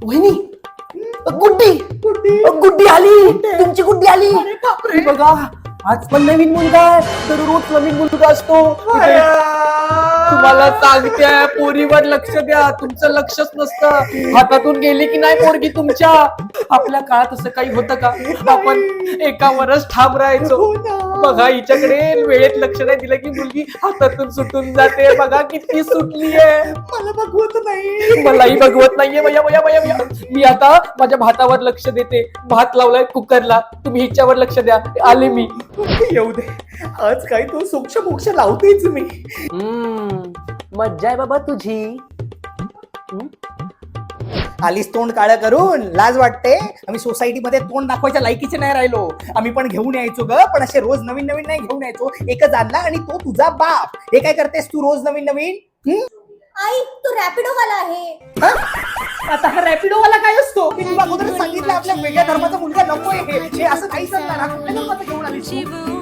वहिनी गुड्डी आली, तुमची गुड्डी आली. हे बघा, आज पण नवीन मुलगा आहे, दररोज नवीन मुलगा असतो. तुम्हाला सांगते, पोरीवर लक्ष द्या, तुमचं लक्षच नसतं. हातातून गेली की नाही पोरगी तुमच्या. आपल्या काळात असं काही होतं का? आपण एकावरच ठाम राहायचो. बघा, हिच्याकडे वेळेत लक्ष नाही दिलं की मुलगी हातातून सुटून जाते. बघा किती सुटली आहे. मला बघवत नाही. मलाही बघवत नाहीये. भैया मी आता माझ्या भातावर लक्ष देते. भात लावलाय कुकरला, तुम्ही हिच्यावर लक्ष द्या. आले मी. येऊ दे, आज काय तो सोक्ष मोक्ष लावतेच मी. मज्जा आहे बाबा तुझी. आलीस तोंड काळं करून, लाज वाटते. आम्ही सोसायटीमध्ये तोंड दाखवायच्या लायकीचे नाही राहिलो. आम्ही पण घेऊन यायचो ग, पण असे रोज नवीन नवीन नाही घेऊन यायचो. एकच आणला आणि तो तुझा बाप. हे काय करतेस तू रोज नवीन नवीन? आई, तो रॅपिडो वाला आहे. आता हा रॅपिडो वाला काय असतो? मी तुला अगोदर सांगितलं आपल्या वेगळ्या धर्माचा मुलगा नकोय. हे असं काही चालणार. घेऊन आलीस तू.